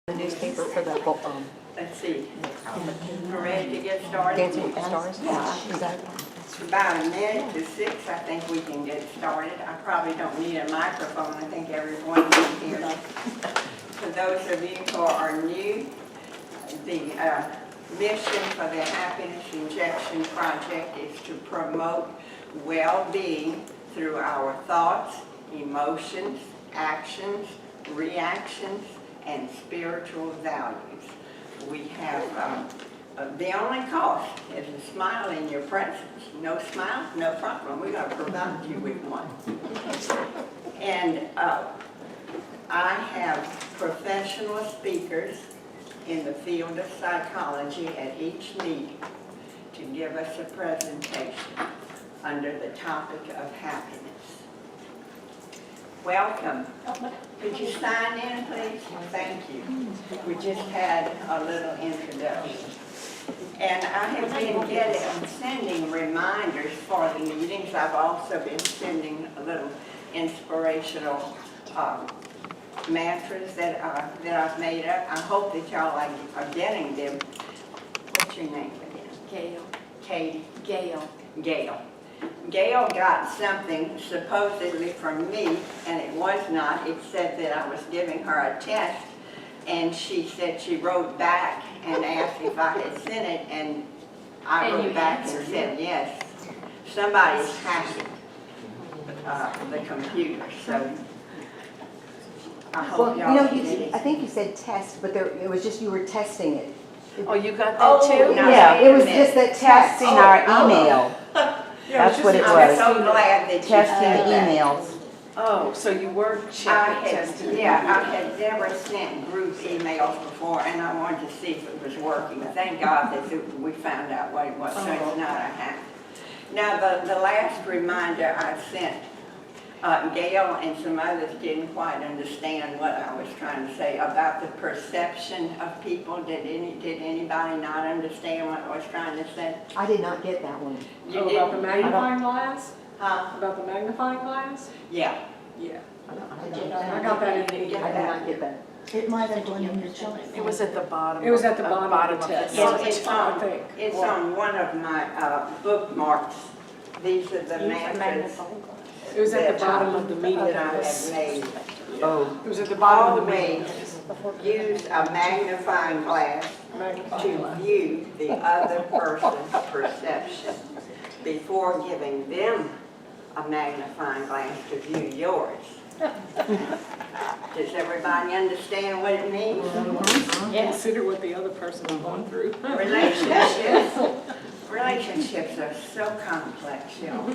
The newspaper for the Let's see. We're ready to get started? Dancing with the Stars? Yeah. Exactly. It's about a minute to 6. I think we can get started. I probably don't need a microphone. I think everyone can hear me. For those of you who are new, the mission for the Happiness Injection Project is to promote well-being through our thoughts, emotions, actions, reactions, and spiritual values. We have, the only cost is a smile in your presence. No smile, no problem. We're going to provide you with one. And I have professional speakers in the field of psychology at each meeting to give us a presentation under the topic of happiness. Welcome. Could you sign in, please? Thank you. We just had a little introduction. And I have been sending reminders for the meetings. I've also been sending a little inspirational mantras that I've made up. I hope that y'all are getting them. What's your name again? Gail. Katie? Gail. Gail. Gail got something supposedly from me, and it was not. It said that I was giving her a test, and she said she wrote back and asked if I had sent it, and I wrote back and said yes. Somebody's hacking the computer, so I hope y'all get it. I think you said test, but it was just you were testing it. Oh, you got that too? No, Yeah, wait it a was minute. just that testing our email. That's what it I'm was. so glad that you said Testing that. emails. Oh, so you were testing. I had never sent group emails before, and I wanted to see if it was working. Thank God that we found out what it was, so it's not a hack. Now, the last reminder I sent, Gail and some others didn't quite understand what I was trying to say about the perception of people. Did anybody not understand what I was trying to say? I did not get that one. You About didn't? the magnifying glass? Huh? About the magnifying glass? Yeah. Yeah. I I got that in the did not get that. It might have gone in your junk. It was at the bottom. It was at the bottom of the test. It's I on, think. it's on one of my bookmarks. These are the mantras It was at the bottom of the meeting that I notes. have made. Oh. It was at the bottom of the meeting. Always use a magnifying glass Magnifying to glass. view the other person's perception before giving them a magnifying glass to view yours. Does everybody understand what it means? Consider what the other person's going through. Relationships are so complex, y'all.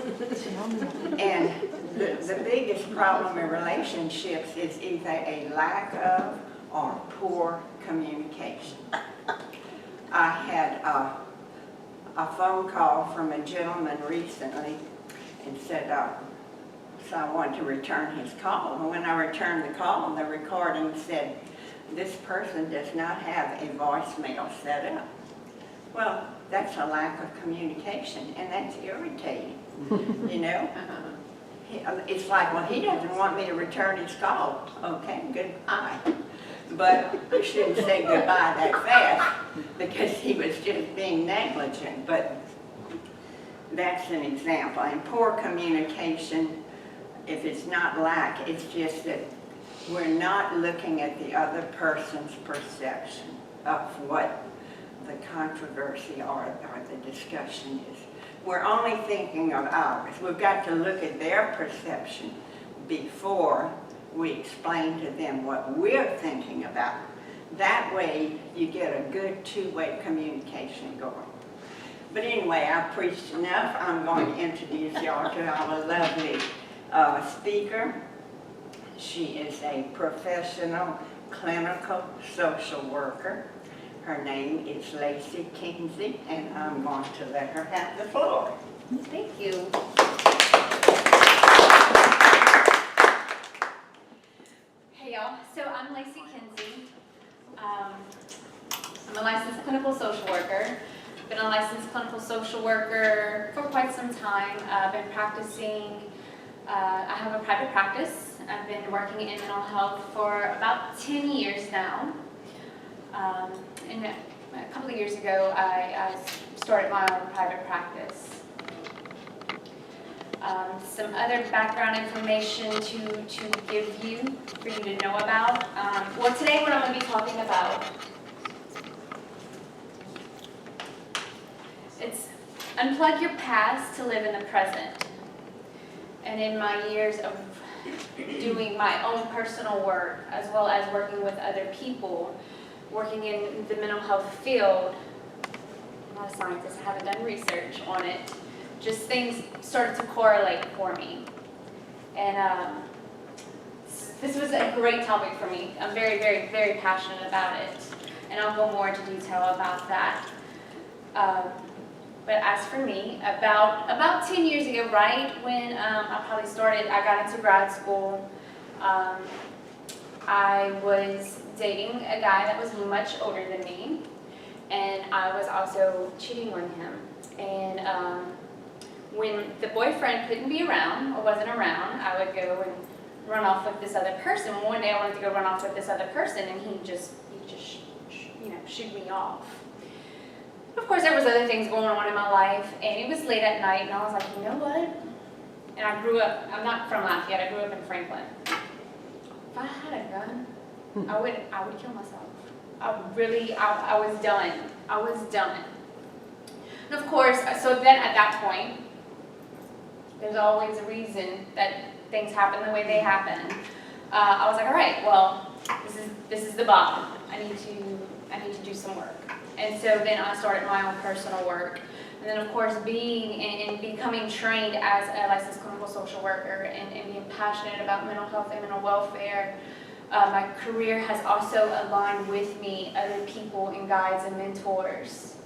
And the biggest problem in relationships is either a lack of or poor communication. I had a phone call from a gentleman recently and said, so I wanted to return his call. And when I returned the call, the recording said, this person does not have a voicemail set up. Well, that's a lack of communication, and that's irritating, you know? It's like, well, he doesn't want me to return his call. Okay, goodbye. But I shouldn't say goodbye that fast because he was just being negligent. But that's an example. And poor communication, if it's not lack, it's just that we're not looking at the other person's perception of what the controversy or the discussion is. We're only thinking of ours. We've got to look at their perception before we explain to them what we're thinking about. That way you get a good two-way communication going. But anyway, I've preached enough. I'm going to introduce y'all to our lovely speaker. She is a professional clinical social worker. Her name is Lacey Kinsey, and I'm going to let her have the floor. Thank you. Hey y'all, so I'm Lacey Kinsey. I'm a licensed clinical social worker. Been a licensed clinical social worker for quite some time. I've been practicing, I have a private practice. I've been working in mental health for about 10 years now. And a couple of years ago, I started my own private practice. Some other background information to give you, for you to know about. Well, today what I'm going to be talking about, it's unplug your past to live in the present. And in my years of doing my own personal work, as well as working with other people, working in the mental health field, I'm not a scientist, I haven't done research on it, just things started to correlate for me. And this was a great topic for me. I'm very, very, very passionate about it. And I'll go more into detail about that. But as for me, about 10 years ago, right when I probably started, I got into grad school, I was dating a guy that was much older than me, and I was also cheating on him. And when the boyfriend couldn't be around or wasn't around, I would go and run off with this other person. One day I wanted to go run off with this other person, and he just shoot me off. Of course, there was other things going on in my life, and it was late at night, and I was like, you know what? And I grew up, I'm not from Lafayette, I grew up in Franklin. If I had a gun, I would kill myself. I was done. I was done. And of course, so then at that point, there's always a reason that things happen the way they happen. I was like, all right, well, this is the bottom. I need to do some work. And so then I started my own personal work. And then of course being and becoming trained as a licensed clinical social worker and being passionate about mental health and mental welfare, my career has also aligned with me other people and guides and mentors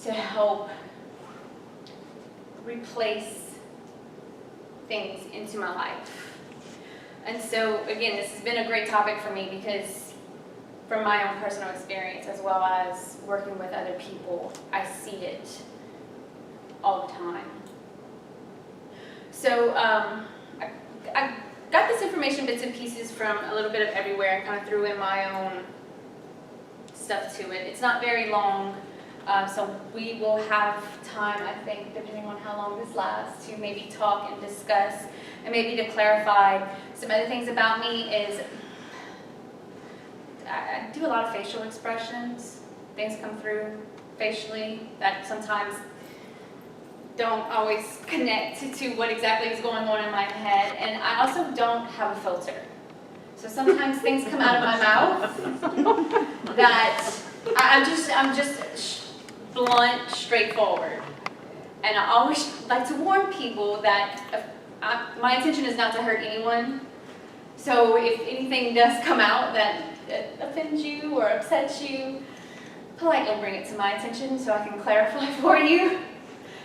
to help replace things into my life. And so again, this has been a great topic for me because from my own personal experience as well as working with other people, I see it all the time. So I got this information bits and pieces from a little bit of everywhere and kind of threw in my own stuff to it. It's not very long, so we will have time, I think, depending on how long this lasts, to maybe talk and discuss and maybe to clarify some other things about me is I do a lot of facial expressions. Things come through facially that sometimes don't always connect to what exactly is going on in my head. And I also don't have a filter. So sometimes things come out of my mouth that I'm just blunt, straightforward. And I always like to warn people that my intention is not to hurt anyone. So if anything does come out that offends you or upsets you, politely bring it to my attention so I can clarify for you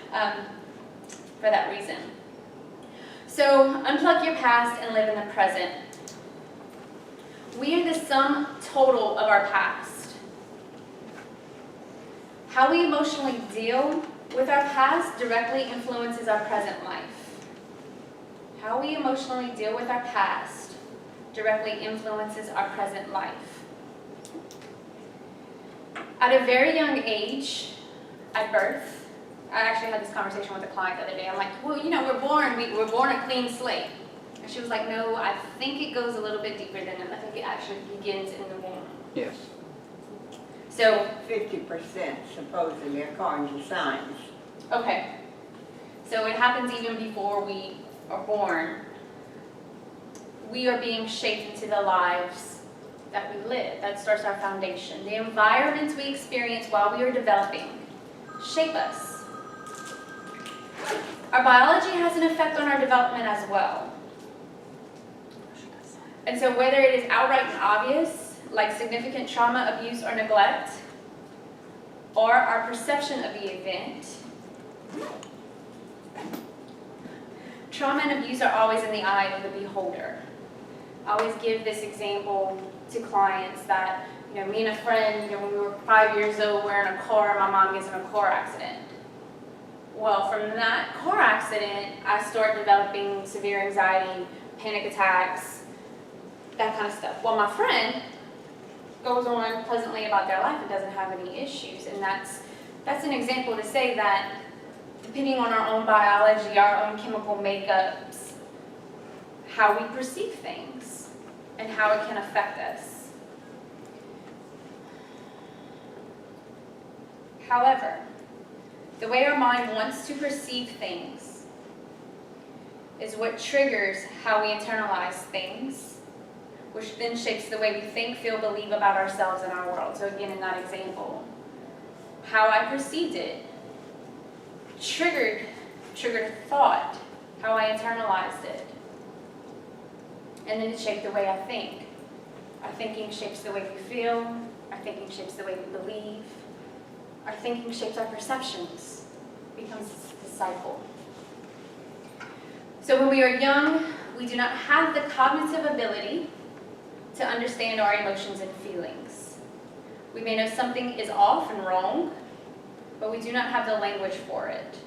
for that reason. So unplug your past and live in the present. We are the sum total of our past. How we emotionally deal with our past directly influences our present life. How we emotionally deal with our past directly influences our present life. At a very young age, at birth, I actually had this conversation with a client the other day. I'm like, well, we're born a clean slate. And she was like, no, I think it goes a little bit deeper than that. I think it actually begins in the womb. Yes. So 50% supposedly according to science. Okay. So it happens even before we are born. We are being shaped into the lives that we live. That starts our foundation. The environments we experience while we are developing shape us. Our biology has an effect on our development as well. And so whether it is outright and obvious, like significant trauma, abuse, or neglect, or our perception of the event, trauma and abuse are always in the eye of the beholder. I always give this example to clients that, me and a friend, when we were 5 years old, we're in a car, my mom gets in a car accident. Well, from that car accident, I start developing severe anxiety, panic attacks, that kind of stuff. Well, my friend goes on pleasantly about their life and doesn't have any issues. And that's an example to say that depending on our own biology, our own chemical makeups, how we perceive things and how it can affect us. However, the way our mind wants to perceive things is what triggers how we internalize things, which then shapes the way we think, feel, believe about ourselves and our world. So again, in that example, how I perceived it triggered a thought, how I internalized it. And then it shaped the way I think. Our thinking shapes the way we feel. Our thinking shapes the way we believe. Our thinking shapes our perceptions. It becomes the cycle. So when we are young, we do not have the cognitive ability to understand our emotions and feelings. We may know something is off and wrong, but we do not have the language for it.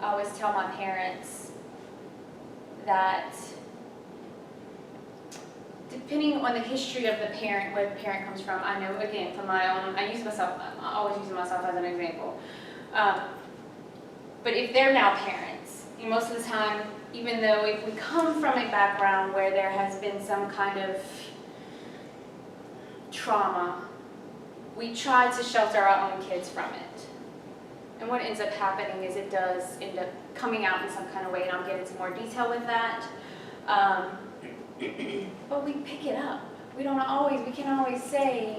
I always tell my parents that depending on the history of the parent, where the parent comes from, I know, again, from my own, I always use myself as an example. But if they're now parents, most of the time, even though if we come from a background where there has been some kind of trauma, we try to shelter our own kids from it. And what ends up happening is it does end up coming out in some kind of way, and I'll get into more detail with that. But we pick it up. We can't always say,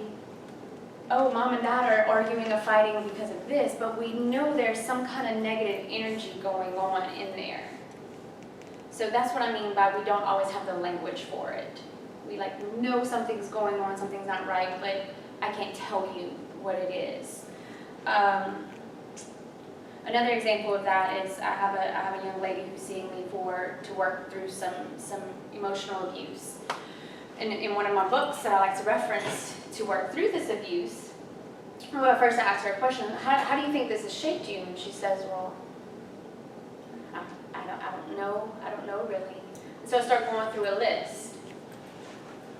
oh, mom and dad are arguing or fighting because of this, but we know there's some kind of negative energy going on in there. So that's what I mean by we don't always have the language for it. We know something's going on, something's not right, but I can't tell you what it is. Another example of that is I have a young lady who's seeing me to work through some emotional abuse. And in one of my books that I like to reference to work through this abuse, well, first I asked her a question, how do you think this has shaped you? And she says, well, I don't know really. And so I start going through a list.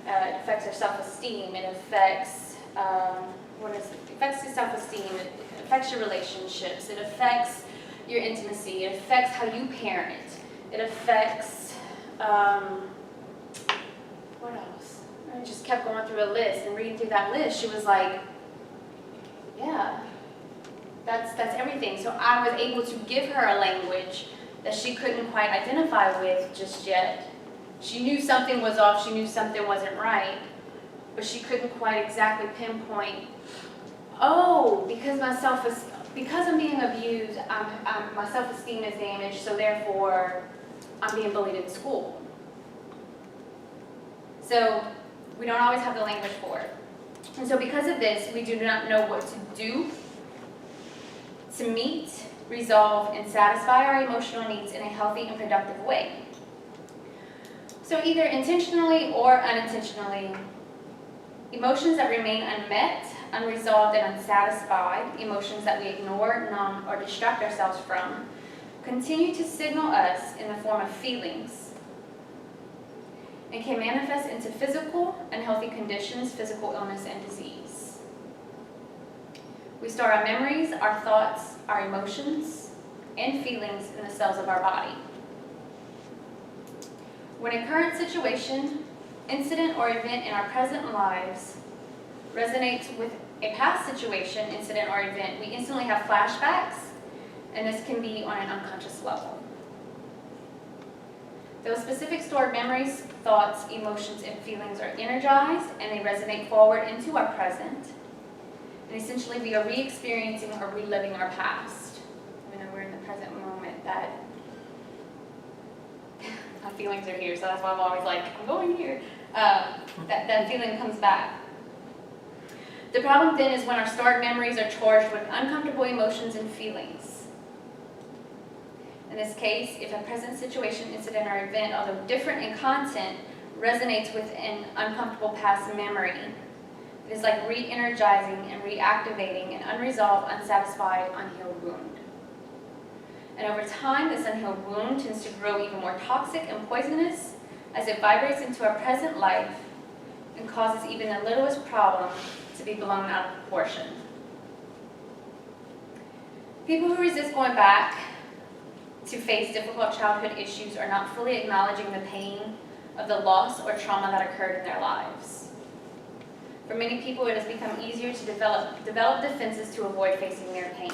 It affects her self-esteem, it affects, it affects your self-esteem, it affects your relationships, it affects your intimacy, it affects how you parent, it affects, what else? I just kept going through a list, and reading through that list, she was like, yeah, that's everything. So I was able to give her a language that she couldn't quite identify with just yet. She knew something was off, she knew something wasn't right, but she couldn't quite exactly pinpoint, oh, because I'm being abused, my self-esteem is damaged, so therefore I'm being bullied in school. So we don't always have the language for it. And so because of this, we do not know what to do to meet, resolve, and satisfy our emotional needs in a healthy and productive way. So either intentionally or unintentionally, emotions that remain unmet, unresolved, and unsatisfied, emotions that we ignore, numb, or distract ourselves from, continue to signal us in the form of feelings and can manifest into physical, unhealthy conditions, physical illness, and disease. We store our memories, our thoughts, our emotions, and feelings in the cells of our body. When a current situation, incident, or event in our present lives resonates with a past situation, incident, or event, we instantly have flashbacks, and this can be on an unconscious level. Those specific stored memories, thoughts, emotions, and feelings are energized, and they resonate forward into our present. And essentially, we are re-experiencing or reliving our past. Even though we're in the present moment, that my feelings are here, so that's why I'm always like, I'm going here. That feeling comes back. The problem then is when our stored memories are charged with uncomfortable emotions and feelings. In this case, if a present situation, incident, or event, although different in content, resonates with an uncomfortable past memory, it is like re-energizing and reactivating an unresolved, unsatisfied, unhealed wound. And over time, this unhealed wound tends to grow even more toxic and poisonous as it vibrates into our present life and causes even the littlest problem to be blown out of proportion. People who resist going back to face difficult childhood issues are not fully acknowledging the pain of the loss or trauma that occurred in their lives. For many people, it has become easier to develop defenses to avoid facing their pain.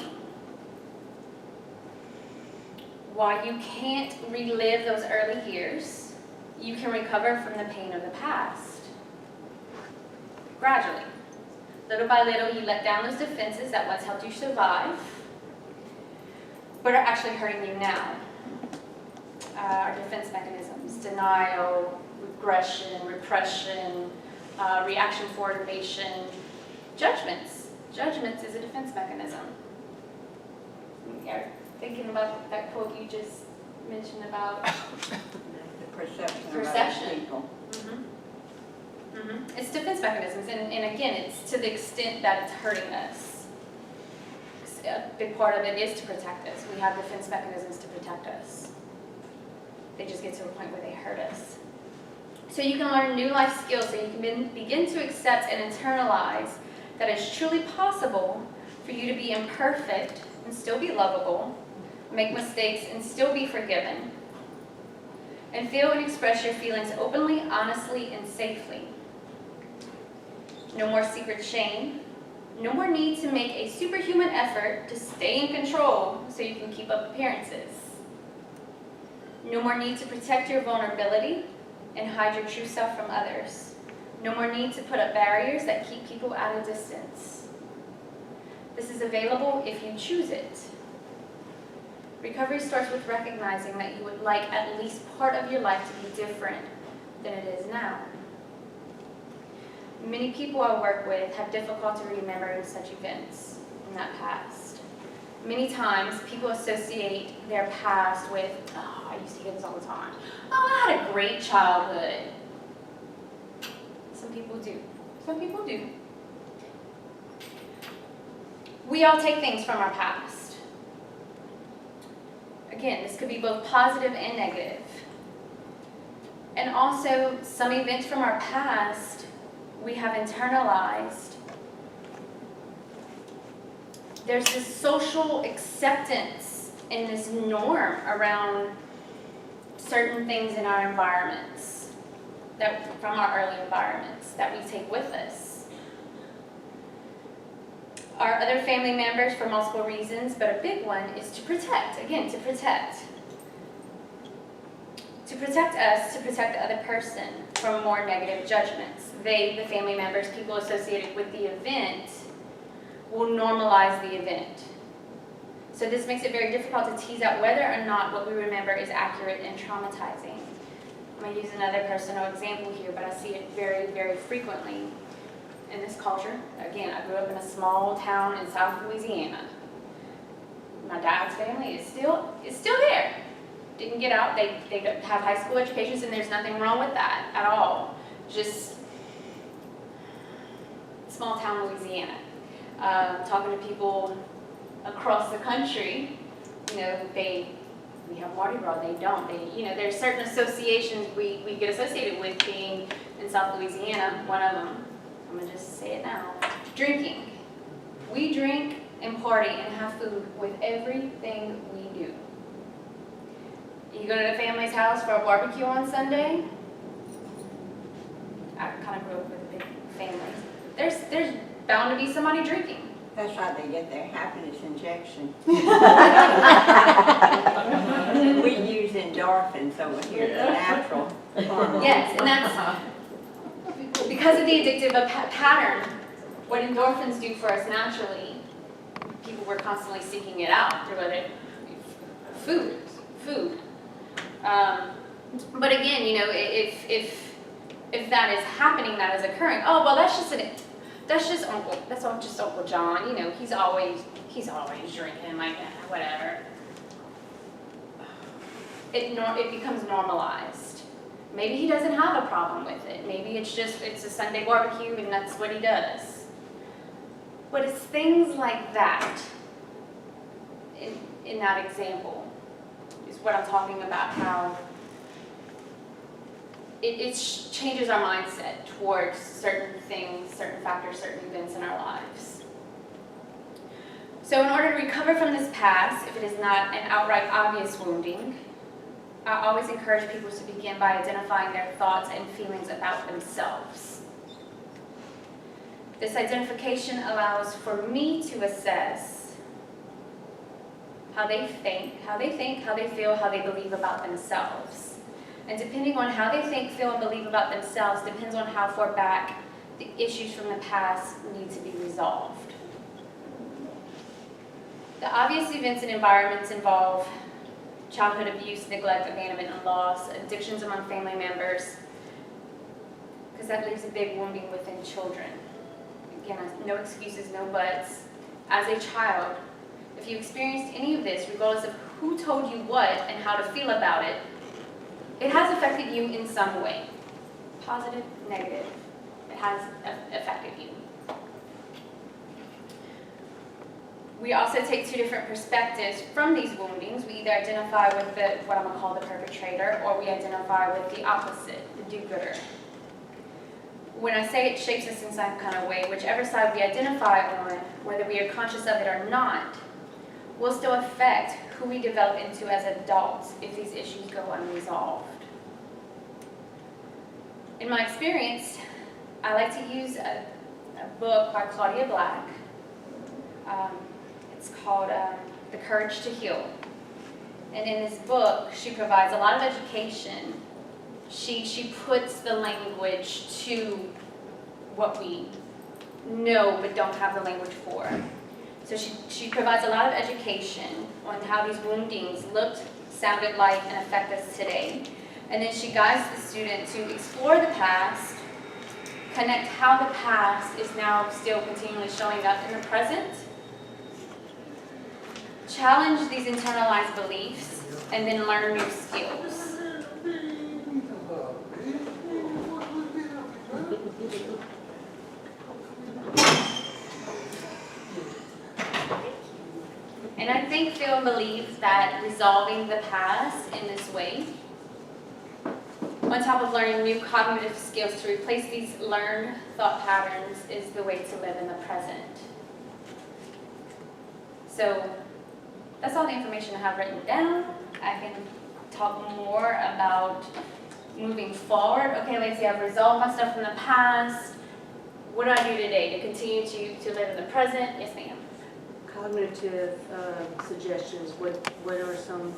While you can't relive those early years, you can recover from the pain of the past. Gradually, little by little, you let down those defenses that once helped you survive, but are actually hurting you now. Our defense mechanisms: denial, regression, repression, reaction forward evasion, judgments. Judgments is a defense mechanism. You're thinking about that quote you just mentioned about The perception of Perception. other people. It's defense mechanisms, and again, it's to the extent that it's hurting us. A big part of it is to protect us. We have defense mechanisms to protect us. They just get to a point where they hurt us. So you can learn new life skills, so you can begin to accept and internalize that it's truly possible for you to be imperfect and still be lovable, make mistakes and still be forgiven, and feel and express your feelings openly, honestly, and safely. No more secret shame. No more need to make a superhuman effort to stay in control so you can keep up appearances. No more need to protect your vulnerability and hide your true self from others. No more need to put up barriers that keep people at a distance. This is available if you choose it. Recovery starts with recognizing that you would like at least part of your life to be different than it is now. Many people I work with have difficulty remembering such events in that past. Many times, people associate their past with, oh, I used to hear this all the time, oh, I had a great childhood. Some people do. Some people do. We all take things from our past. Again, this could be both positive and negative. And also, some events from our past we have internalized. There's this social acceptance and this norm around certain things in our environments, that from our early environments, that we take with us. Our other family members, for multiple reasons, but a big one is to protect. Again, to protect. To protect us, to protect the other person from more negative judgments. They, the family members, people associated with the event, will normalize the event. So this makes it very difficult to tease out whether or not what we remember is accurate and traumatizing. I'm going to use another personal example here, but I see it very, very frequently in this culture. Again, I grew up in a small town in South Louisiana. My dad's family is still there. Didn't get out. They have high school educations, and there's nothing wrong with that at all. Just small town Louisiana. Talking to people across the country, we have Mardi Gras, they don't. There's certain associations we get associated with being in South Louisiana. One of them, I'm gonna just say it now, drinking. We drink and party and have food with everything we do. You go to the family's house for a barbecue on Sunday. I kind of grew up with a big family. There's bound to be somebody drinking. That's how they get their happiness injection. We use endorphins over here, the natural hormone. Yes, and that's because of the addictive pattern. What endorphins do for us naturally, people were constantly seeking it out through other food. But again, if that is happening, that is occurring. Oh well, that's just Uncle John. He's always drinking, like whatever. It becomes normalized. Maybe he doesn't have a problem with it. Maybe it's a Sunday barbecue and that's what he does. But it's things like that. In that example, is what I'm talking about. How changes our mindset towards certain things, certain factors, certain events in our lives. So in order to recover from this past, if it is not an outright obvious wounding, I always encourage people to begin by identifying their thoughts and feelings about themselves. This identification allows for me to assess how they think, how they feel, how they believe about themselves. And depending on how they think, feel, and believe about themselves depends on how far back the issues from the past need to be resolved. The obvious events and environments involve childhood abuse, neglect, abandonment, and loss, addictions among family members, because that leaves a big wounding within children. Again, no excuses, no buts. As a child, if you experienced any of this, regardless of who told you what and how to feel about it, it has affected you in some way. Positive, negative, it has affected you. We also take two different perspectives from these woundings. We either identify with what I'm going to call the perpetrator, or we identify with the opposite, the do-gooder. When I say it shapes us in some kind of way, whichever side we identify on, whether we are conscious of it or not, will still affect who we develop into as adults if these issues go unresolved. In my experience, I like to use a book by Claudia Black. It's called The Courage to Heal. And in this book, she provides a lot of education. She puts the language to what we know but don't have the language for. So she provides a lot of education on how these woundings looked, sounded like, and affect us today. And then she guides the student to explore the past, connect how the past is now still continually showing up in the present, challenge these internalized beliefs, and then learn new skills. And I think, feel, and believe that resolving the past in this way, on top of learning new cognitive skills to replace these learned thought patterns, is the way to live in the present. So that's all the information I have written down. I can talk more about moving forward. Okay, Lacey, I've resolved my stuff from the past. What do I do today to continue to live in the present? Yes, ma'am. Cognitive suggestions, what are some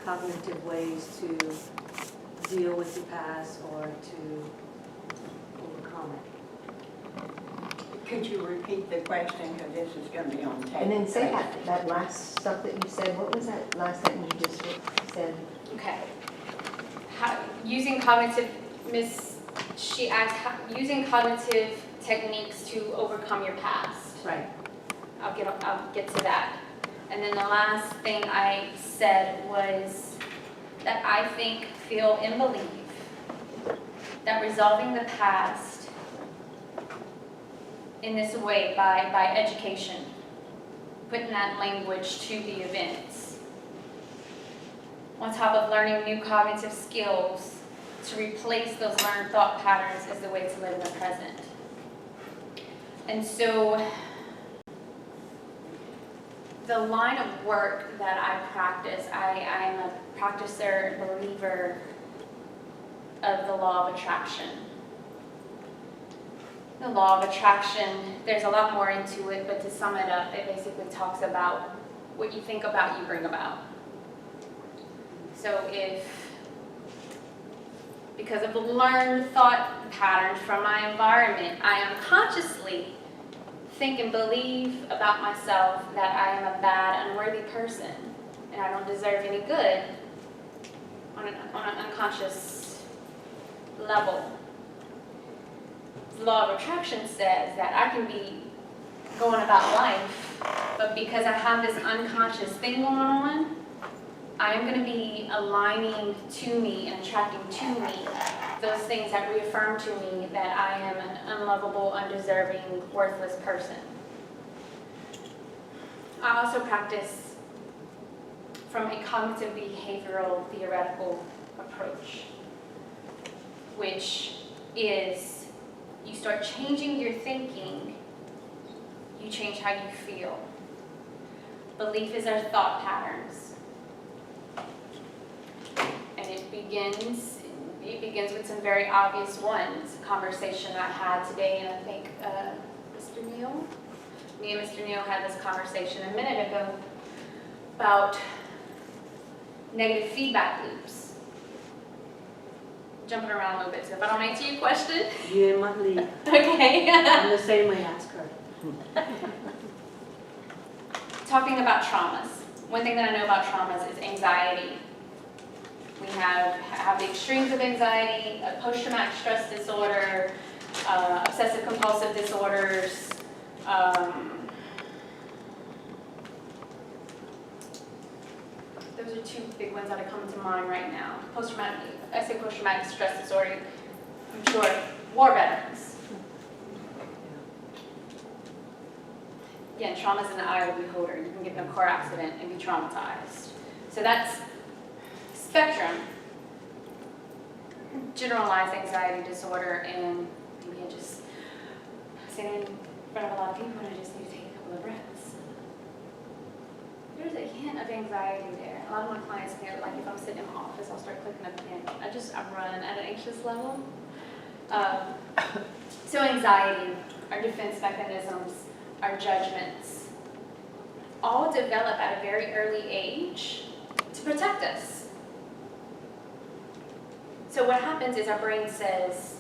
cognitive ways to deal with the past or to overcome it? Could you repeat the question, because this is going to be on tape? And then say that last stuff that you said. What was that last sentence you just said? Okay. Using cognitive, she asked, using cognitive techniques to overcome your past. Right. I'll get to that. And then the last thing I said was that I think, feel, and believe that resolving the past in this way by education, putting that language to the events, on top of learning new cognitive skills to replace those learned thought patterns, is the way to live in the present. And so the line of work that I practice, I am a practicer, believer of the law of attraction. The law of attraction, there's a lot more into it, but to sum it up, it basically talks about what you think about, you bring about. So because of the learned thought patterns from my environment, I unconsciously think and believe about myself that I am a bad, unworthy person, and I don't deserve any good on an unconscious level. The law of attraction says that I can be going about life, but because I have this unconscious thing going on, I am going to be aligning to me and attracting to me those things that reaffirm to me that I am an unlovable, undeserving, worthless person. I also practice from a cognitive behavioral theoretical approach, which is you start changing your thinking, you change how you feel. Belief is our thought patterns. And it begins with some very obvious ones. A conversation I had today, and I think Mr. Neal? Me and Mr. Neal had this conversation a minute ago about negative feedback loops. Jumping around a little bit, so if I don't answer your question. You in my league. Okay. I'm the same way, ask her. Talking about traumas. One thing that I know about traumas is anxiety. We have the extremes of anxiety, post-traumatic stress disorder, obsessive compulsive disorders, those are two big ones that are coming to mind right now. I say post-traumatic stress disorder, I'm sure, war veterans. Again, trauma's in the eye of the beholder. You can get in a car accident and be traumatized. So that's spectrum. Generalized anxiety disorder, and maybe I just sitting in front of a lot of people and I just need to take a couple of breaths. There's a hint of anxiety there. A lot of my clients know, like if I'm sitting in my office, I'll start clicking up again. I run at an anxious level. So anxiety, our defense mechanisms, our judgments, all develop at a very early age to protect us. So what happens is our brain says,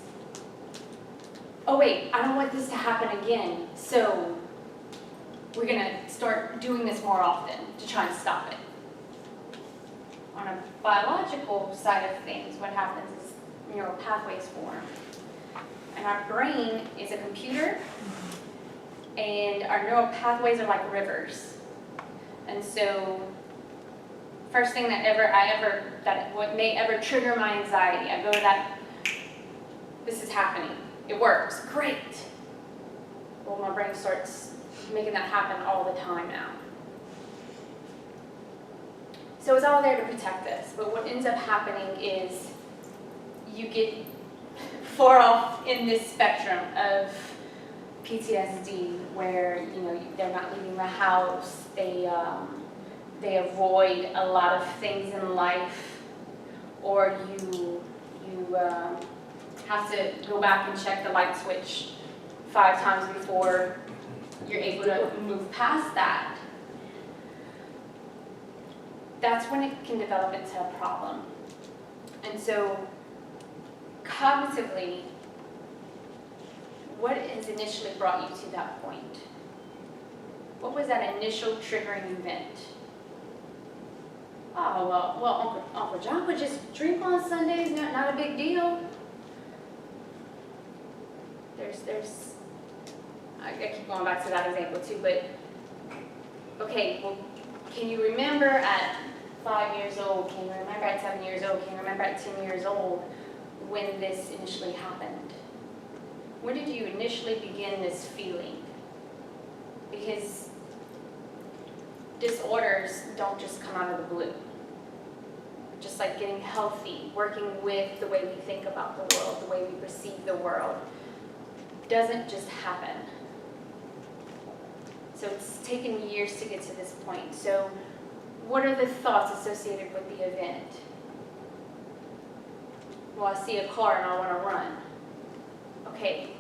oh wait, I don't want this to happen again, so we're gonna start doing this more often to try and stop it. On a biological side of things, what happens is neural pathways form. And our brain is a computer, and our neural pathways are like rivers. And so, first thing what may ever trigger my anxiety, I go to that, this is happening, it works, great. Well, my brain starts making that happen all the time now. So it's all there to protect us, but what ends up happening is you get far off in this spectrum of PTSD where, they're not leaving the house, they avoid a lot of things in life, or you have to go back and check the light switch 5 times before you're able to move past that. That's when it can develop into a problem. And so, cognitively, what has initially brought you to that point? What was that initial triggering event? Oh, well, Uncle John would just drink on Sundays, not a big deal. I keep going back to that example too, but, okay, well, can you remember at 5 years old, can you remember at 7 years old, can you remember at 10 years old when this initially happened? When did you initially begin this feeling? Because disorders don't just come out of the blue. Just like getting healthy, working with the way we think about the world, the way we perceive the world, doesn't just happen. So it's taken years to get to this point. So what are the thoughts associated with the event? Well, I see a car and I want to run. Okay,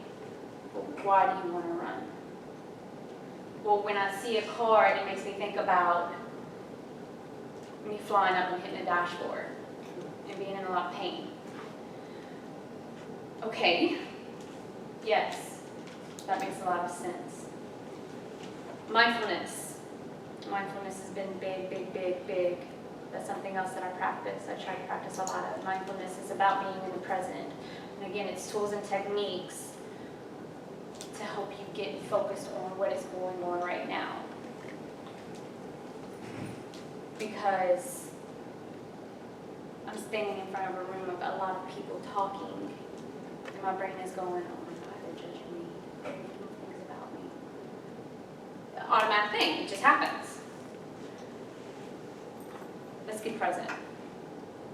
well, why do you want to run? Well, when I see a car, it makes me think about me flying up and hitting the dashboard and being in a lot of pain. Okay, yes, that makes a lot of sense. Mindfulness. Mindfulness has been big, big, big, big. That's something else that I practice. I try to practice a lot of. Mindfulness is about being in the present. And again, it's tools and techniques to help you get focused on what is going on right now. Because I'm standing in front of a room of a lot of people talking, and my brain is going, oh my God, they're judging me. They're thinking things about me. The automatic thing, it just happens. Let's get present.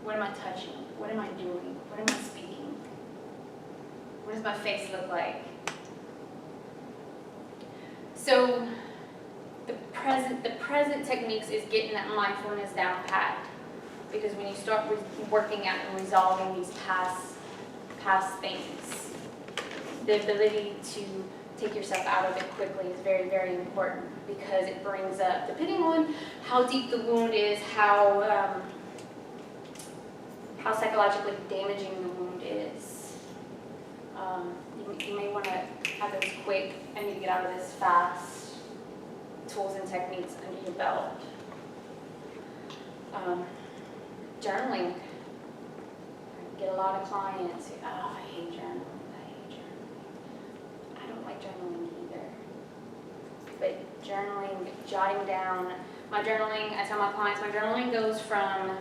What am I touching? What am I doing? What am I speaking? What does my face look like? So the present techniques is getting that mindfulness down pat. Because when you start working at and resolving these past things, the ability to take yourself out of it quickly is very, very important, because it brings up, depending on how deep the wound is, how psychologically damaging the wound is. You may want to have those quick, I need to get out of this fast tools and techniques under your belt. Journaling. I get a lot of clients who, oh, I hate journaling. I don't like journaling either. But journaling, jotting down, my journaling, I tell my clients, my journaling goes from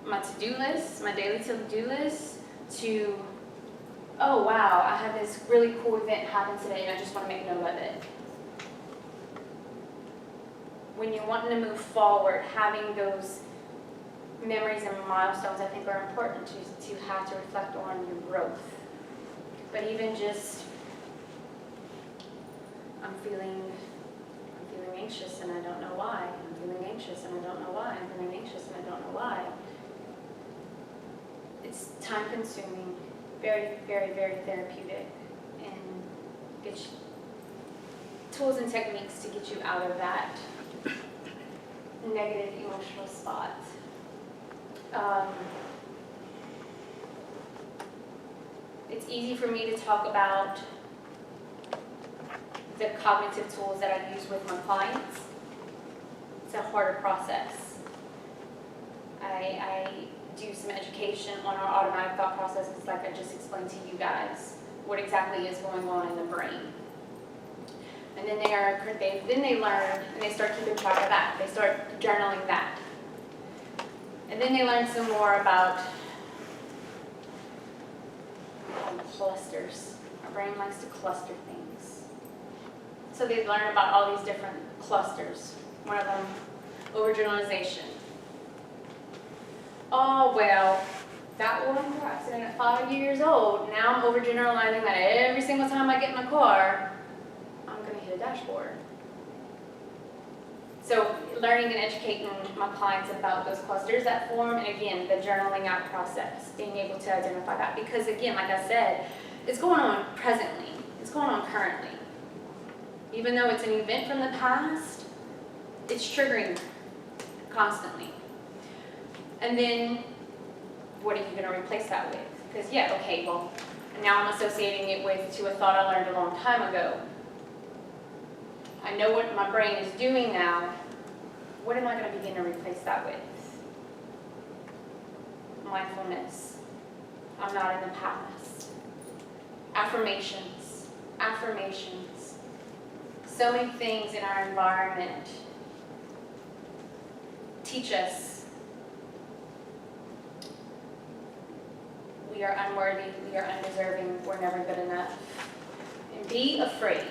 my to-do list, my daily to-do list, to, oh wow, I had this really cool event happen today and I just want to make note of it. When you're wanting to move forward, having those memories and milestones, I think, are important to have to reflect on your growth. But even just, I'm feeling anxious and I don't know why. I'm feeling anxious and I don't know why. I'm feeling anxious and I don't know why. It's time consuming, very, very, very therapeutic, and get you tools and techniques to get you out of that negative emotional spot. It's easy for me to talk about the cognitive tools that I use with my clients. It's a harder process. I do some education on our automatic thought processes, like I just explained to you guys, what exactly is going on in the brain. And then they learn, and they start keeping track of that. They start journaling that. And then they learn some more about clusters. Our brain likes to cluster things. So they learn about all these different clusters. One of them, overgeneralization. Oh, well, that one car accident at 5 years old. Now I'm overgeneralizing that every single time I get in my car, I'm going to hit a dashboard. So learning and educating my clients about those clusters that form, and again, the journaling out process, being able to identify that. Because again, like I said, it's going on presently. It's going on currently. Even though it's an event from the past, it's triggering constantly. And then, what are you going to replace that with? Because yeah, okay, well, now I'm associating it to a thought I learned a long time ago. I know what my brain is doing now. What am I going to begin to replace that with? Mindfulness. I'm not in the past. Affirmations. Affirmations. So many things in our environment teach us we are unworthy, we are undeserving, we're never good enough. And be afraid.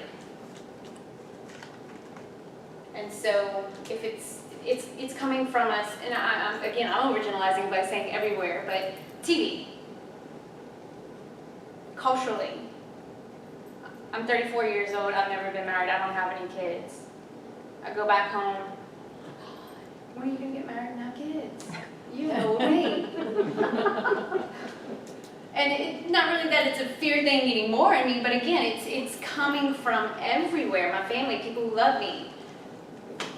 And so if it's coming from us, and I'm overgeneralizing by saying everywhere, but TV, culturally. I'm 34 years old, I've never been married, I don't have any kids. I go back home, when are you going to get married and have kids? You know me. And not really that it's a fear thing anymore, I mean, but again, it's coming from everywhere. My family, people who love me.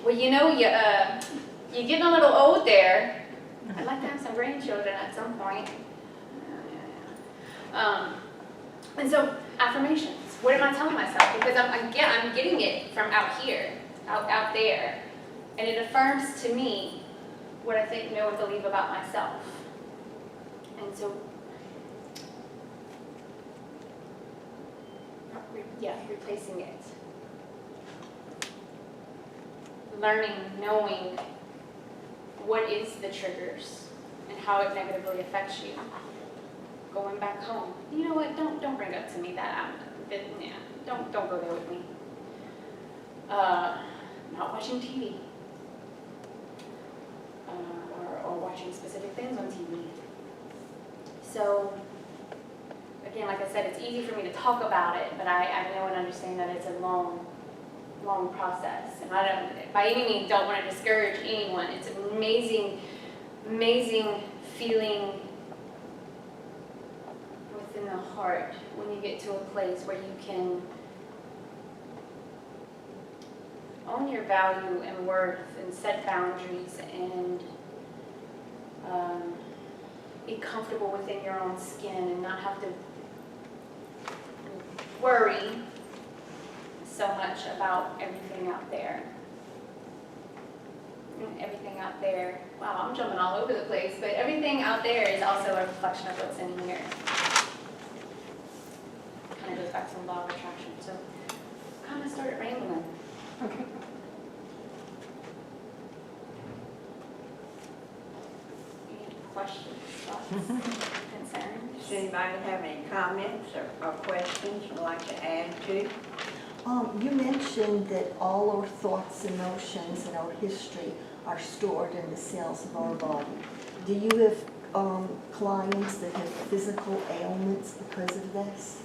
Well, you know, you're getting a little old there. I'd like to have some grandchildren at some point. And so, affirmations. What am I telling myself? Because I'm getting it from out here, out there. And it affirms to me what I think, know, and believe about myself. And so, replacing it. Learning, knowing what is the triggers and how it negatively affects you. Going back home. You know what? Don't bring up to me that don't go there with me. Not watching TV. Or watching specific things on TV. So again, like I said, it's easy for me to talk about it, but I know and understand that it's a long process. And I don't, by any means, don't want to discourage anyone. It's an amazing feeling within the heart when you get to a place where you can own your value and worth and set boundaries and be comfortable within your own skin and not have to worry so much about everything out there. Everything out there, wow, I'm jumping all over the place, but everything out there is also a reflection of what's in here. Kind of goes back to the law of attraction, so kind of started rambling. Okay. Any questions, thoughts, concerns? Does anybody have any comments or questions you'd like to add to? You mentioned that all our thoughts, emotions, and our history are stored in the cells of our body. Do you have clients that have physical ailments because of this?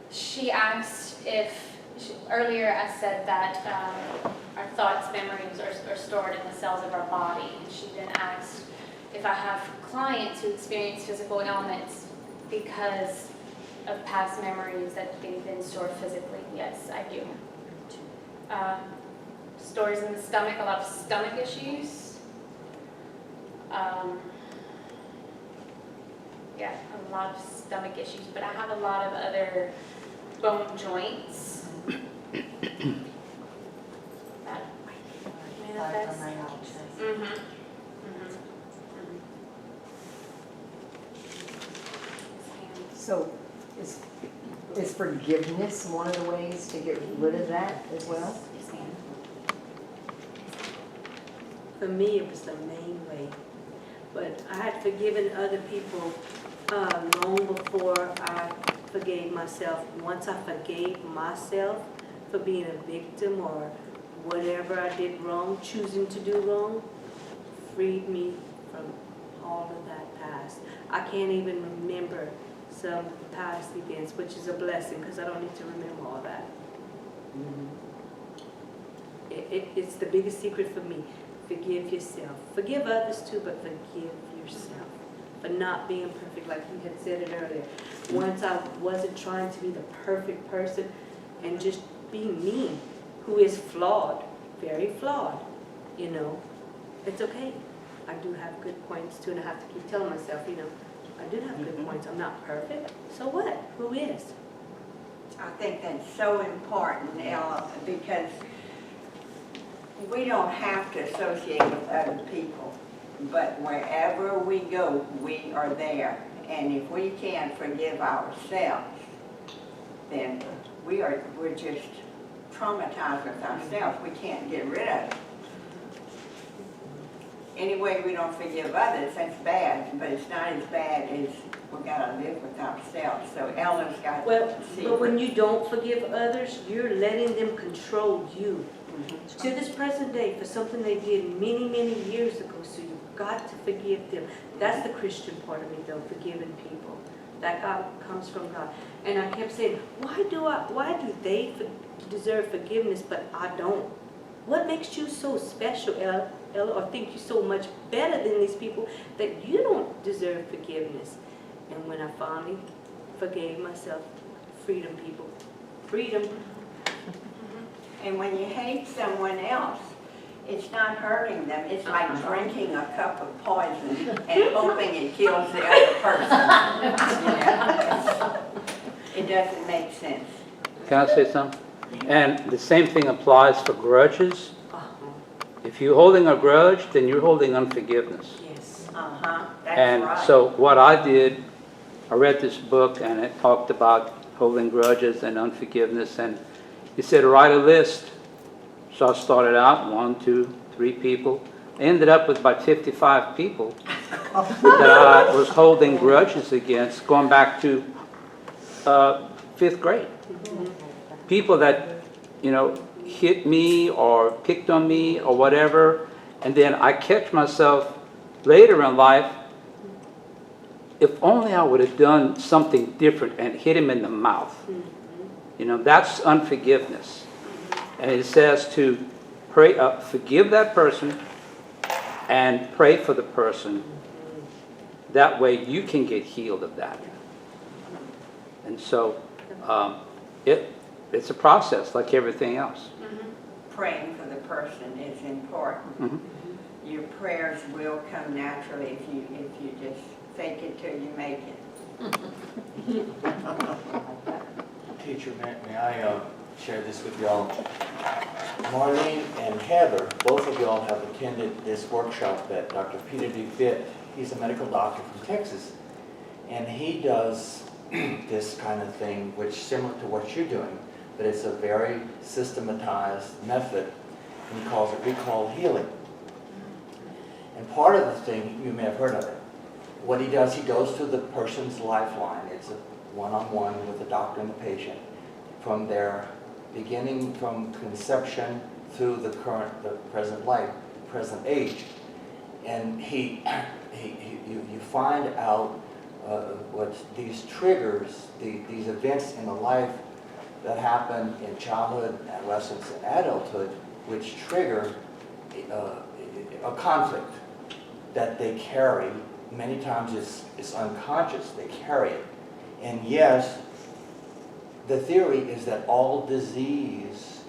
She asked if, earlier I said that our thoughts, memories are stored in the cells of our body. And she then asked if I have clients who experience physical ailments because of past memories that they've been stored physically. Yes, I do. Stores in the stomach, a lot of stomach issues. Yeah, a lot of stomach issues, but I have a lot of other bone joints. That manifest. Mm-hmm. Mm-hmm. So is forgiveness one of the ways to get rid of that as well? Yes, ma'am. For me, it was the main way. But I had forgiven other people long before I forgave myself. Once I forgave myself for being a victim or whatever I did wrong, choosing to do wrong, freed me from all of that past. I can't even remember some past events, which is a blessing because I don't need to remember all that. It's the biggest secret for me. Forgive yourself. Forgive others too, but forgive yourself for not being perfect, like you had said it earlier. Once I wasn't trying to be the perfect person and just being me, who is flawed, very flawed, you know. It's okay. I do have good points too, and I have to keep telling myself, you know, I do have good points. I'm not perfect. So what? Who is? I think that's so important, Ella, because we don't have to associate with other people, but wherever we go, we are there. And if we can't forgive ourselves, then we're just traumatized with ourselves. We can't get rid of it. Any way we don't forgive others, that's bad, but it's not as bad as we gotta live with ourselves. So Ella's got Well, to see. but when you don't forgive others, you're letting them control you. To this present day, for something they did many, many years ago, so you've got to forgive them. That's the Christian part of me, though, forgiving people. That comes from God. And I kept saying, why do they deserve forgiveness, but I don't? What makes you so special, Ella, or think you're so much better than these people that you don't deserve forgiveness? And when I finally forgave myself, freedom, people, freedom. And when you hate someone else, it's not hurting them. It's like drinking a cup of poison and hoping it kills the other person. You know, it doesn't make sense. Can I say something? And the same thing applies for grudges. If you're holding a grudge, then you're holding unforgiveness. Yes. That's And right. so what I did, I read this book and it talked about holding grudges and unforgiveness, and he said write a list. So I started out 1, 2, 3 people. I ended up with about 55 people that I was holding grudges against, going back to 5th grade. People that, you know, hit me or picked on me or whatever, and then I catch myself later in life if only I would have done something different and hit him in the mouth. You know, that's unforgiveness. And it says to pray, forgive that person and pray for the person. That way you can get healed of that. And so it's a process like everything else. Praying for the person is important. Mhm. Your prayers will come naturally if you just fake it till you make it. Teacher, may I share this with y'all? Marlene and Heather, both of y'all have attended this workshop that Dr. Peter DeVitt, he's a medical doctor from Texas, and he does this kind of thing, which is similar to what you're doing, but it's a very systematized method, and he calls it recall healing. And part of the thing, you may have heard of it, what he does, he goes to the person's lifeline. It's a one-on-one with the doctor and the patient from their beginning from conception through the present life, present age. And you find out what these triggers, these events in the life that happen in childhood, adolescence, and adulthood, which trigger a conflict that they carry. Many times it's unconscious, they carry it. And yes, the theory is that all disease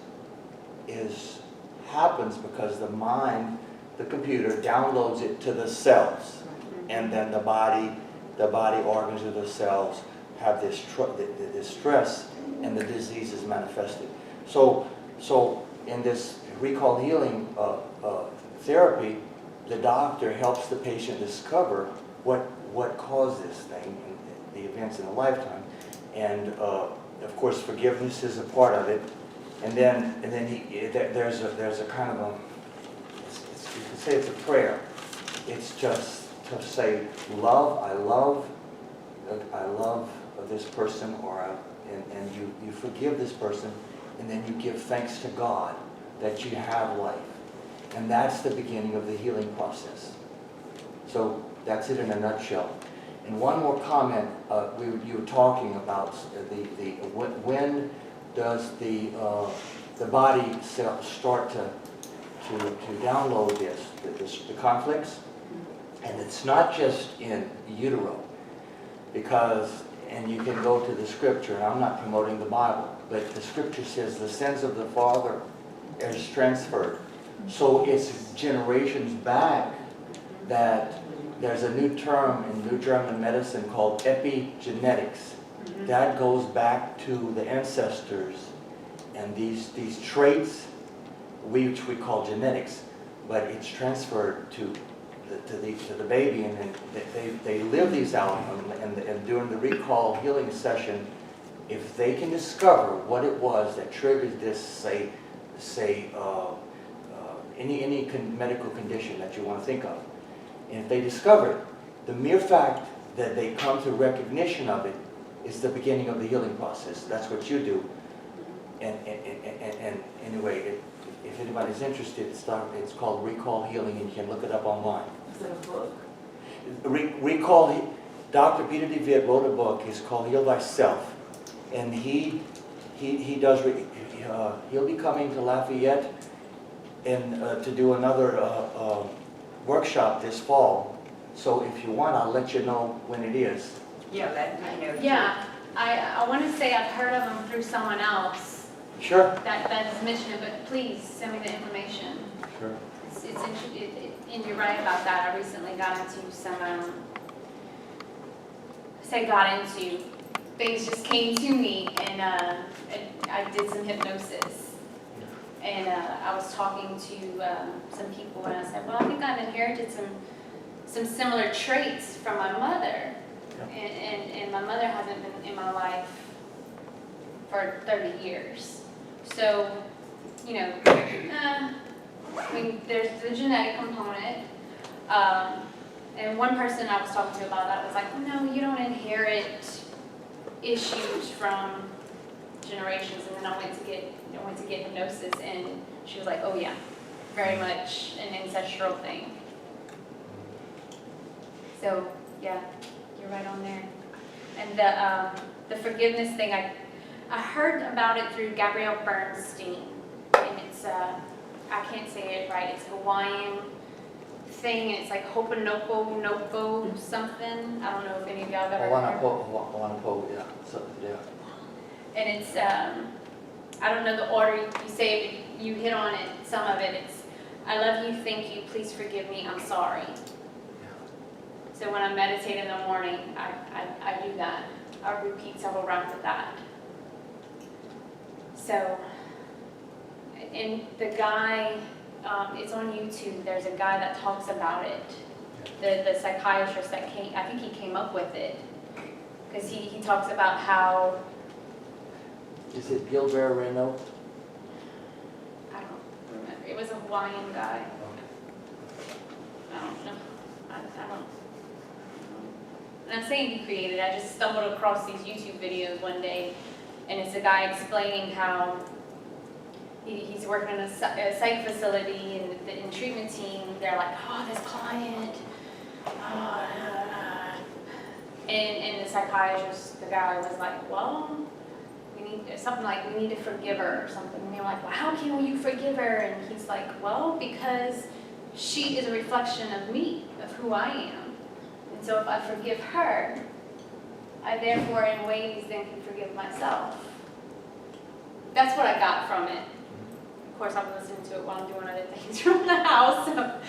happens because the mind, the computer, downloads it to the cells. And then the body organs of the cells have this stress, and the disease is manifested. So in this recall healing therapy, the doctor helps the patient discover what caused this thing, the events in the lifetime, and of course forgiveness is a part of it. And then there's a kind of you could say it's a prayer. It's just to say I love this person, and you forgive this person, and then you give thanks to God that you have life. And that's the beginning of the healing process. So that's it in a nutshell. And one more comment, you were talking about when does the body start to download the conflicts? And it's not just in utero, and you can go to the scripture, and I'm not promoting the Bible, but the scripture says the sins of the father is transferred. So it's generations back that there's a new term in New German medicine called epigenetics. That goes back to the ancestors, and these traits, which we call genetics, but it's transferred to the baby, and then they live these out, and during the recall healing session, if they can discover what it was that triggered this, say any medical condition that you want to think of, and if they discover it, the mere fact that they come to recognition of it is the beginning of the healing process. That's what you do. And anyway, if anybody's interested, it's called Recall Healing, and you can look it up online. Is it a book? Recall, Dr. Peter DeVitt wrote a book. It's called Heal Thyself, and he does. He'll be coming to Lafayette and to do another workshop this fall. So if you want, I'll let you know when it is. Yeah, let me know. Yeah, I want to say I've heard of them through someone else Sure. that has mentioned it, but please send me the information. Sure. And you're right about that. I recently got into some, things just came to me, and I did some hypnosis. And I was talking to some people, and I said, well, I think I've inherited some similar traits from my mother. And my mother hasn't been in my life for 30 years. So, you know, I mean, there's the genetic component. And one person I was talking to about that was like, no, you don't inherit issues from generations. And then I went to get hypnosis, and she was like, oh yeah, very much an ancestral thing. So yeah, You're right on there. And the forgiveness thing, I heard about it through Gabrielle Bernstein, and it's I can't say it right. It's a Hawaiian thing, and it's like Ho'oponopo Noko something. I don't know if any of y'all have ever heard. Hawanapo, yeah, so, yeah. And it's I don't know the order you say it, but you hit on it. Some of it. It's I love you, thank you, please forgive me, I'm sorry. So when I meditate in the morning, I do that. I repeat several rounds of that. So, and the guy, it's on YouTube, there's a guy that talks about it. The psychiatrist that came, I think he came up with it. Because he talks about how, Is it Gilbert Reno? I don't remember, it was a Hawaiian guy. I don't know. I don't. And I'm saying he created, I just stumbled across these YouTube videos one day, and it's a guy explaining how he's working in a psych facility, and the treatment team, they're like, oh, this client, and the psychiatrist, the guy was like, well, we need something like, we need to forgive her or something. And they're like, well, how can you forgive her? And he's like, well, because she is a reflection of me, of who I am. And so if I forgive her, I therefore in ways then can forgive myself. That's what I got from it. Of course, I'm listening to it while I'm doing other things from the house. So,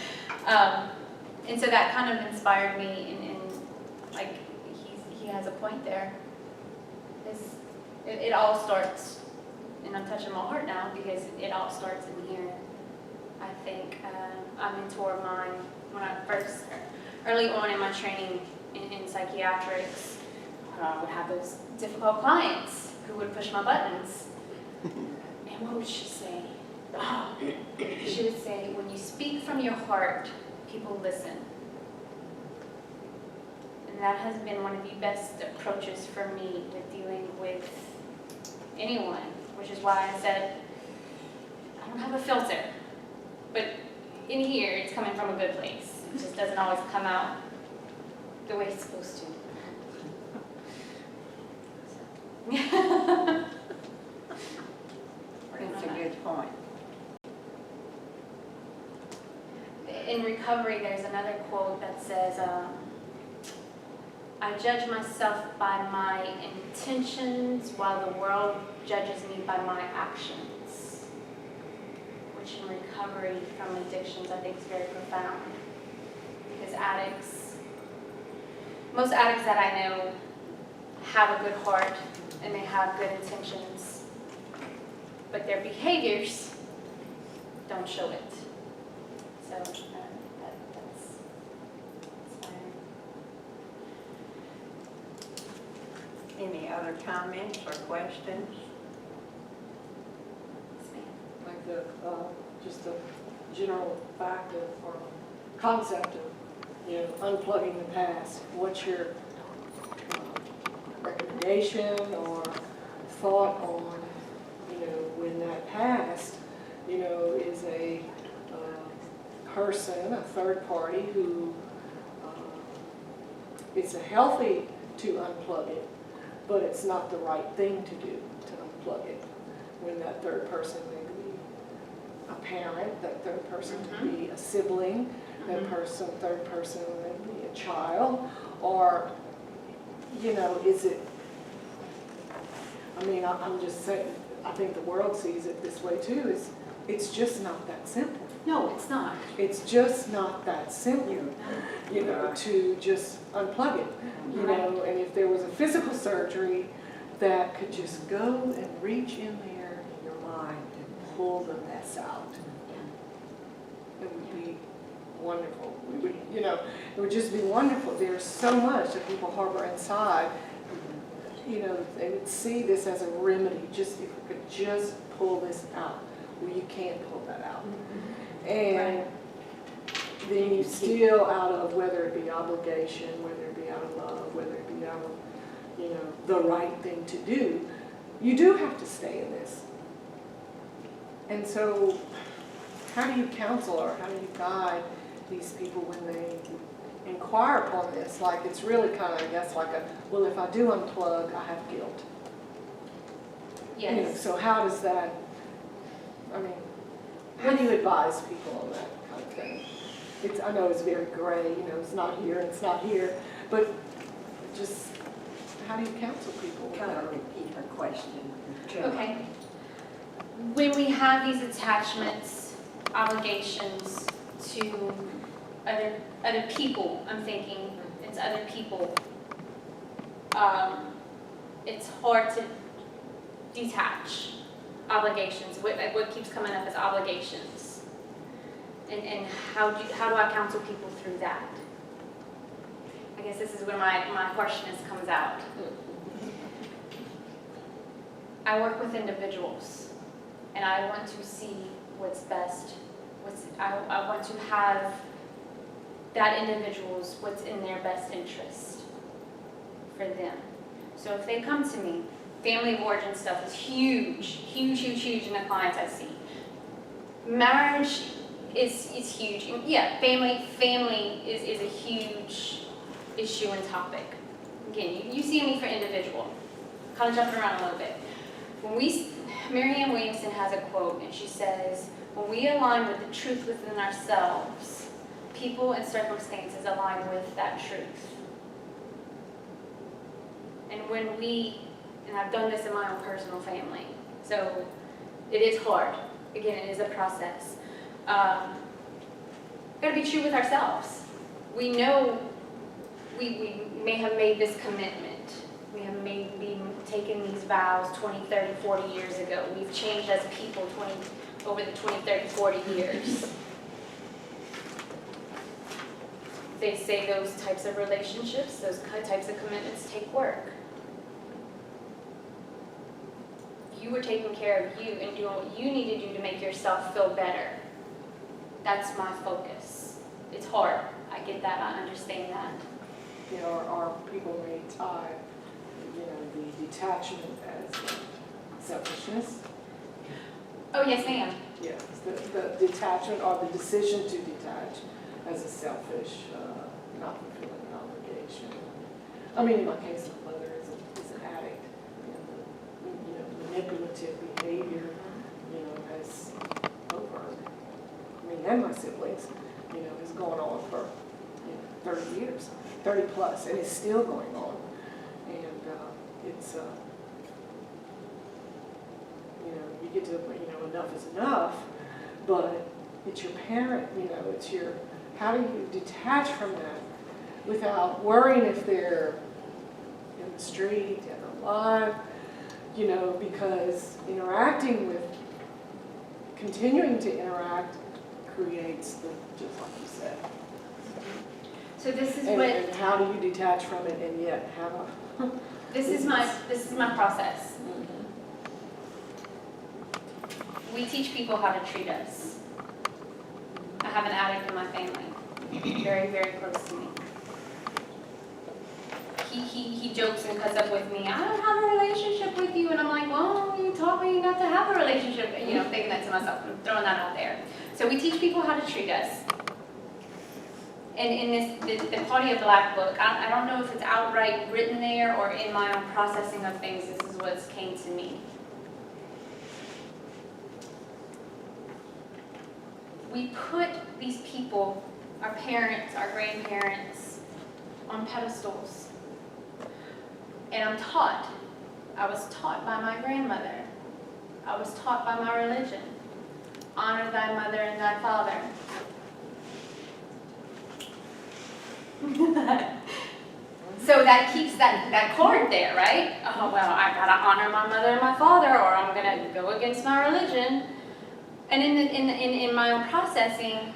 and so that kind of inspired me, and like he has a point there. It all starts, and I'm touching my heart now because it all starts in here. I think a mentor of mine, when I first, early on in my training in psychiatrics, would have those difficult clients who would push my buttons. And what would she say? Oh, she would say, when you speak from your heart, people listen. And that has been one of the best approaches for me with dealing with anyone, which is why I said, I don't have a filter. But in here, it's coming from a good place. It just doesn't always come out the way it's supposed to. That's a good point. In recovery, there's another quote that says, I judge myself by my intentions while the world judges me by my actions. Which in recovery from addictions I think is very profound. Because most addicts that I know have a good heart and they have good intentions, but their behaviors don't show it. So that's inspiring. Any other comments or questions? Yes, ma'am. Like the, just the general fact of, or concept of, unplugging the past. What's your recommendation or thought on, when that past, is a person, a third party who it's healthy to unplug it, but it's not the right thing to do to unplug it. When that third person may be a parent, that third person could be a sibling, that third person may be a child, or, is it, I'm just saying, I think the world sees it this way too, it's just not that simple. No, it's not. It's just not that simple, to just unplug it, and if there was a physical surgery that could just go and reach in there in your mind and pull the mess out, it would be wonderful. We would, it would just be wonderful. There's so much that people harbor inside. They would see this as a remedy, just if we could just pull this out. Well, you can't pull that out. And then you steal out of, whether it be obligation, whether it be out of love, whether it be out of, the right thing to do, you do have to stay in this. And so, how do you counsel or how do you guide these people when they inquire upon this. Like, it's really kind of, I guess, like a, well, if I do unplug, I have guilt. You know, Yes. so how does that, I mean, how do you advise people on that kind of thing? It's, I know it's very gray, you know, it's not here and it's not here, but just, how do you counsel people? Kind of repeat her question. Okay. When we have these attachments, obligations to other people, I'm thinking it's other people, it's hard to detach obligations. What keeps coming up is obligations. And how do I counsel people through that? I guess this is where my harshness comes out. I work with individuals, and I want to see what's best. I want to have that individual's what's in their best interest for them. So if they come to me, family of origin stuff is huge, huge, huge, huge in the clients I see. Marriage is huge. Yeah, family is a huge issue and topic. Again, you see me for individual. Kind of jumping around a little bit. Marianne Williamson has a quote, and she says, when we align with the truth within ourselves, people and circumstances align with that truth. And when and I've done this in my own personal family, so it is hard. Again, it is a process. We've got to be true with ourselves. We know we may have made this commitment. We have maybe taken these vows 20, 30, 40 years ago. We've changed as people over the 20, 30, 40 years. They say those types of relationships, those types of commitments take work. You were taking care of you and doing what you need to do to make yourself feel better. That's my focus. It's hard. I get that. I understand that. You know, or people may tie, you know, the detachment as selfishness. Oh, yes, ma'am. Yes, the detachment or the decision to detach as a selfish, not fulfilling an obligation. I mean, in my case, my mother is an addict. You know, manipulative behavior, you know, has over, I mean, and my siblings, you know, has gone on for, you know, 30 years, 30 plus, and it's still going on. And it's, you know, you get to the point, you know, enough is enough, but it's your parent, you know, it's your, how do you detach from that without worrying if they're in the street, dead or alive, you know, because continuing to interact creates the, just like you said. So this is And how do you detach from it and yet have a... this is my process. We teach people how to treat us. I have an addict in my family, very, very close to me. He jokes and cuts up with me. I don't have a relationship with you, and I'm like, well, you taught me not to have a relationship. You know, thinking that to myself, I'm throwing that out there. So we teach people how to treat us. And in the Party of Black book, I don't know if it's outright written there or in my own processing of things, this is what came to me. We put these people, our parents, our grandparents, on pedestals. And I was taught by my grandmother. I was taught by my religion. Honor thy mother and thy father. So that keeps that cord there, right? Oh, well, I gotta honor my mother and my father, or I'm gonna go against my religion. And in my own processing,